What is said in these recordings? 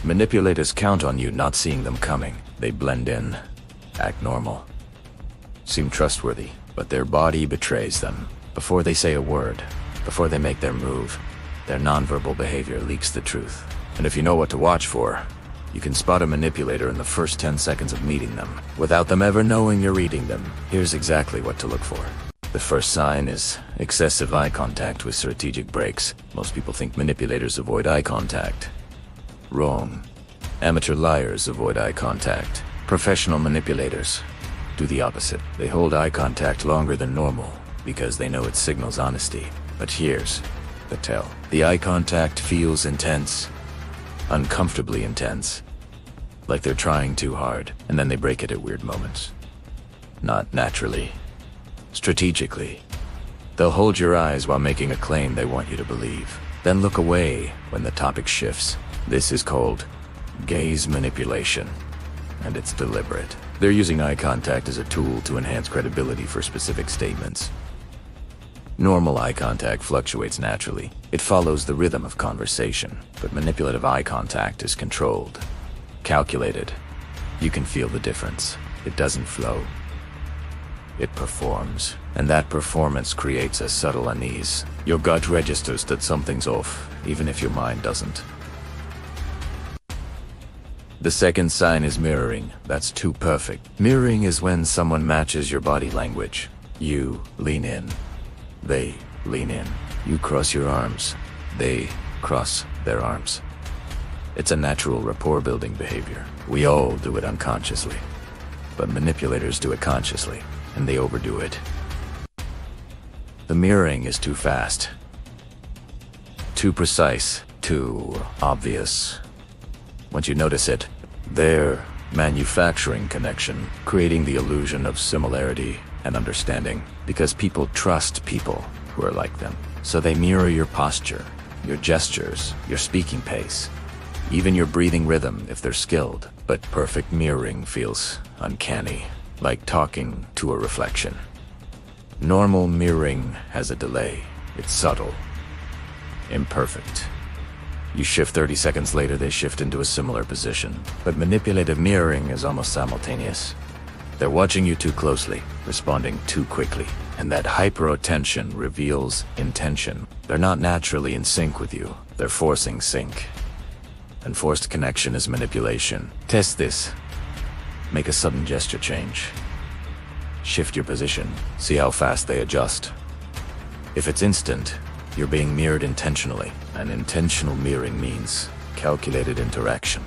Manipulators count on you not seeing them coming. They blend in, act normal, seem trustworthy, but their body betrays them. Before they say a word, before they make their move, their nonverbal behavior leaks the truth. And if you know what to watch for, you can spot a manipulator in the first 10 seconds of meeting them, without them ever knowing you're reading them. Here's exactly what to look for. The first sign is excessive eye contact with strategic breaks. Most people think manipulators avoid eye contact. Wrong. Amateur liars avoid eye contact. Professional manipulators do the opposite. They hold eye contact longer than normal because they know it signals honesty. But here's the tell. The eye contact feels intense, uncomfortably intense, like they're trying too hard, and then they break it at weird moments. Not naturally. Strategically. They'll hold your eyes while making a claim they want you to believe, then look away when the topic shifts. This is called gaze manipulation, and it's deliberate. They're using eye contact as a tool to enhance credibility for specific statements. Normal eye contact fluctuates naturally. It follows the rhythm of conversation, but manipulative eye contact is controlled, calculated. You can feel the difference. It doesn't flow. It performs, and that performance creates a subtle unease. Your gut registers that something's off, even if your mind doesn't. The second sign is mirroring. That's too perfect. Mirroring is when someone matches your body language. You lean in. They lean in. You cross your arms. They cross their arms. It's a natural rapport-building behavior. We all do it unconsciously. But manipulators do it consciously, and they overdo it. The mirroring is too fast. Too precise. Too obvious. Once you notice it, they're manufacturing connection, creating the illusion of similarity and understanding, because people trust people who are like them. So they mirror your posture, your gestures, your speaking pace, even your breathing rhythm if they're skilled. But perfect mirroring feels uncanny, like talking to a reflection. Normal mirroring has a delay. It's subtle, imperfect. You shift 30 seconds later, they shift into a similar position. But manipulative mirroring is almost simultaneous. They're watching you too closely, responding too quickly, and that hyper-attention reveals intention. They're not naturally in sync with you. They're forcing sync. And forced connection is manipulation. Test this. Make a sudden gesture change. Shift your position. See how fast they adjust. If it's instant, you're being mirrored intentionally, and intentional mirroring means calculated interaction.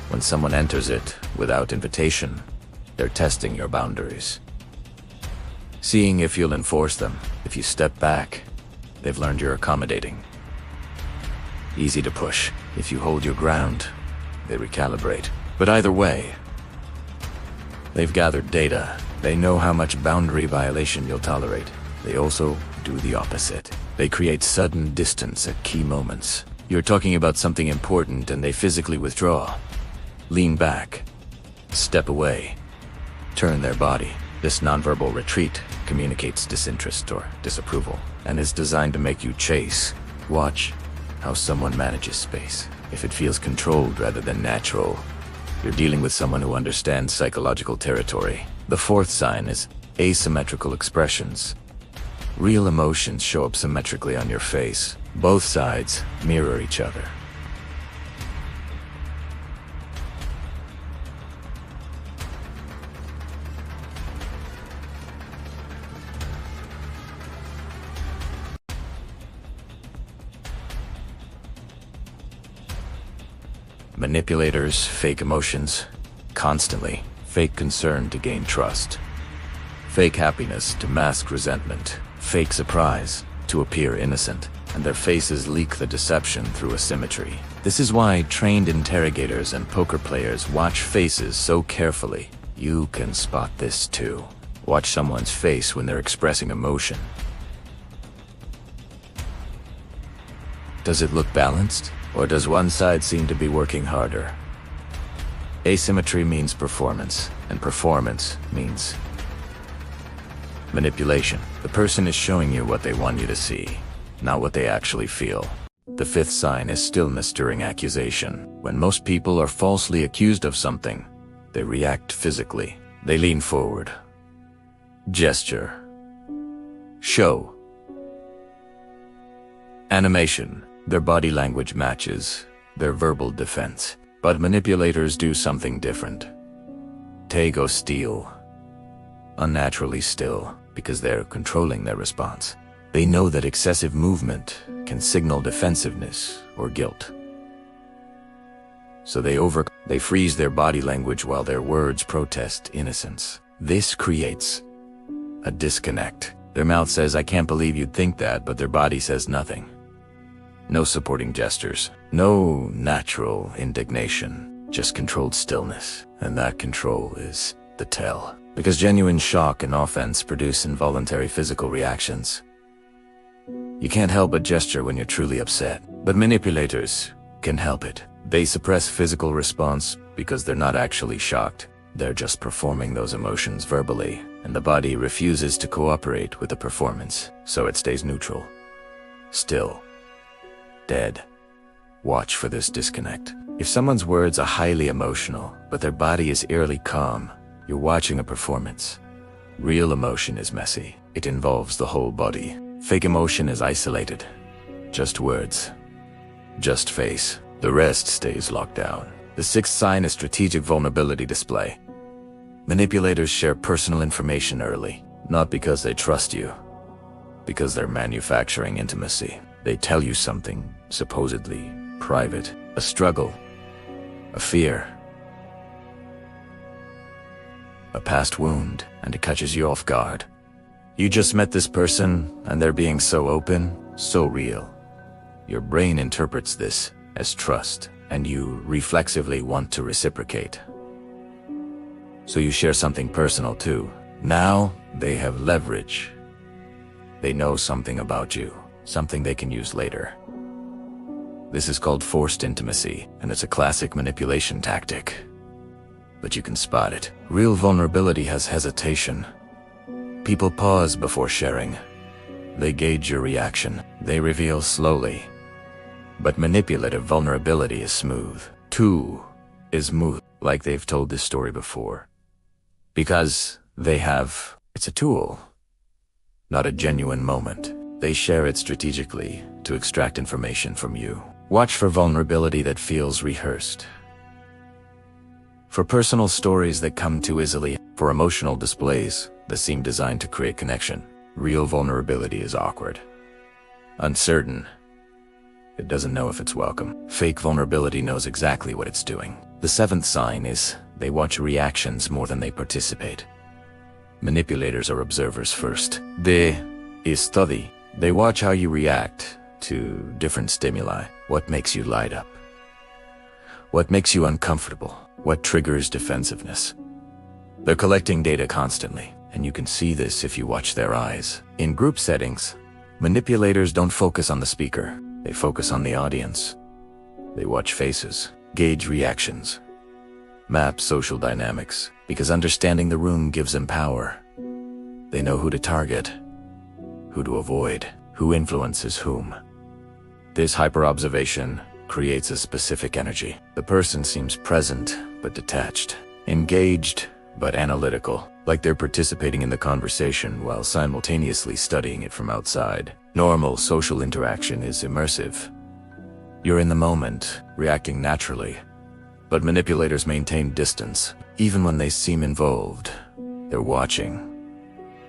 When someone enters it without invitation, they're testing your boundaries. Seeing if you'll enforce them. If you step back, they've learned you're accommodating. Easy to push. If you hold your ground, they recalibrate. But either way, they've gathered data. They know how much boundary violation you'll tolerate. They also do the opposite. They create sudden distance at key moments. You're talking about something important and they physically withdraw. Lean back. Step away. Turn their body. This nonverbal retreat communicates disinterest or disapproval, and is designed to make you chase. Watch how someone manages space. If it feels controlled rather than natural, you're dealing with someone who understands psychological territory. The fourth sign is asymmetrical expressions. Real emotions show up symmetrically on your face. Both sides mirror each other. Manipulators fake emotions constantly. Fake concern to gain trust. Fake happiness to mask resentment. Fake surprise to appear innocent. And their faces leak the deception through asymmetry. This is why trained interrogators and poker players watch faces so carefully. You can spot this too. Watch someone's face when they're expressing emotion. Does it look balanced? Or does one side seem to be working harder? Asymmetry means performance, and performance means manipulation. The person is showing you what they want you to see, not what they actually feel. The fifth sign is stillness during accusation. When most people are falsely accused of something, they react physically. They lean forward. Gesture. Show. Animation. Their body language matches their verbal defense. But manipulators do something different. They go still. Unnaturally still, because they're controlling their response. They know that excessive movement can signal defensiveness or guilt. So they freeze their body language while their words protest innocence. This creates a disconnect. Their mouth says, "I can't believe you'd think that," but their body says nothing. No supporting gestures, no natural indignation, just controlled stillness. And that control is the tell. Because genuine shock and offense produce involuntary physical reactions. You can't help but gesture when you're truly upset. But manipulators can help it. They suppress physical response because they're not actually shocked. They're just performing those emotions verbally, and the body refuses to cooperate with the performance, so it stays neutral. Still. Dead. Watch for this disconnect. If someone's words are highly emotional, but their body is eerily calm, you're watching a performance. Real emotion is messy. It involves the whole body. Fake emotion is isolated. Just words. Just face. The rest stays locked down. The sixth sign is strategic vulnerability display. Manipulators share personal information early, not because they trust you, because they're manufacturing intimacy. They tell you something, supposedly private, a struggle, a fear, a past wound, and it catches you off guard. You just met this person, and they're being so open, so real. Your brain interprets this as trust, and you reflexively want to reciprocate. So you share something personal too. Now, they have leverage. They know something about you. Something they can use later. This is called forced intimacy, and it's a classic manipulation tactic. But you can spot it. Real vulnerability has hesitation. People pause before sharing. They gauge your reaction. They reveal slowly. But manipulative vulnerability is smooth. Is smooth, like they've told this story before. Because it's a tool, not a genuine moment. They share it strategically to extract information from you. Watch for vulnerability that feels rehearsed. For personal stories that come too easily. For emotional displays that seem designed to create connection. Real vulnerability is awkward. Uncertain. It doesn't know if it's welcome. Fake vulnerability knows exactly what it's doing. The seventh sign is they watch reactions more than they participate. Manipulators are observers first. They study. They watch how you react to different stimuli. What makes you light up? What makes you uncomfortable? What triggers defensiveness? They're collecting data constantly, and you can see this if you watch their eyes. In group settings, manipulators don't focus on the speaker. They focus on the audience. They watch faces, gauge reactions, map social dynamics, because understanding the room gives them power. They know who to target, who to avoid, who influences whom. This hyper-observation creates a specific energy. The person seems present but detached, engaged but analytical, like they're participating in the conversation while simultaneously studying it from outside. Normal social interaction is immersive. You're in the moment, reacting naturally. But manipulators maintain distance. Even when they seem involved, they're watching,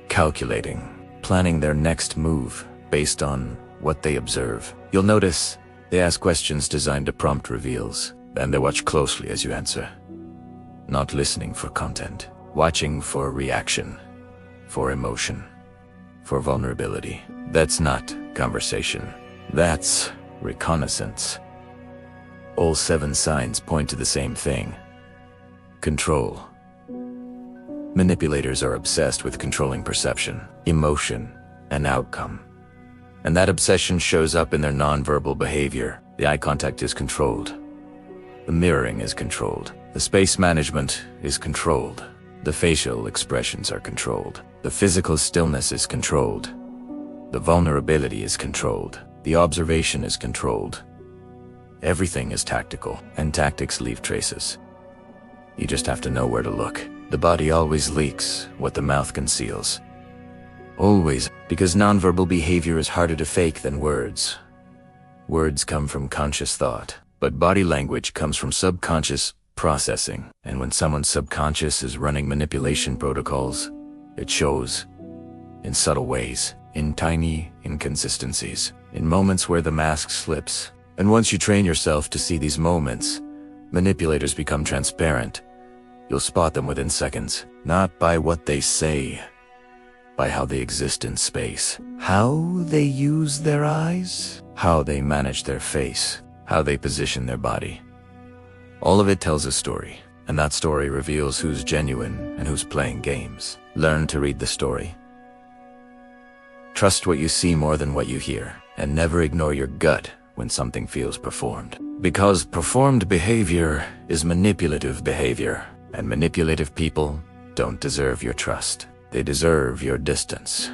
calculating, planning their next move based on what they observe. You'll notice they ask questions designed to prompt reveals, and they watch closely as you answer. Not listening for content, watching for reaction, for emotion, for vulnerability. That's not conversation. That's reconnaissance. All 7 signs point to the same thing. Control. Manipulators are obsessed with controlling perception, emotion, and outcome. And that obsession shows up in their nonverbal behavior. The eye contact is controlled. The mirroring is controlled. The space management is controlled. The facial expressions are controlled. The physical stillness is controlled. The vulnerability is controlled. The observation is controlled. Everything is tactical, and tactics leave traces. You just have to know where to look. The body always leaks what the mouth conceals. Always, because nonverbal behavior is harder to fake than words. Words come from conscious thought, but body language comes from subconscious processing. And when someone's subconscious is running manipulation protocols, it shows in subtle ways, in tiny inconsistencies, in moments where the mask slips. And once you train yourself to see these moments, manipulators become transparent. You'll spot them within seconds, not by what they say, by how they exist in space, how they use their eyes, how they manage their face, how they position their body. All of it tells a story, and that story reveals who's genuine and who's playing games. Learn to read the story. Trust what you see more than what you hear, and never ignore your gut when something feels performed. Because performed behavior is manipulative behavior, and manipulative people don't deserve your trust. They deserve your distance.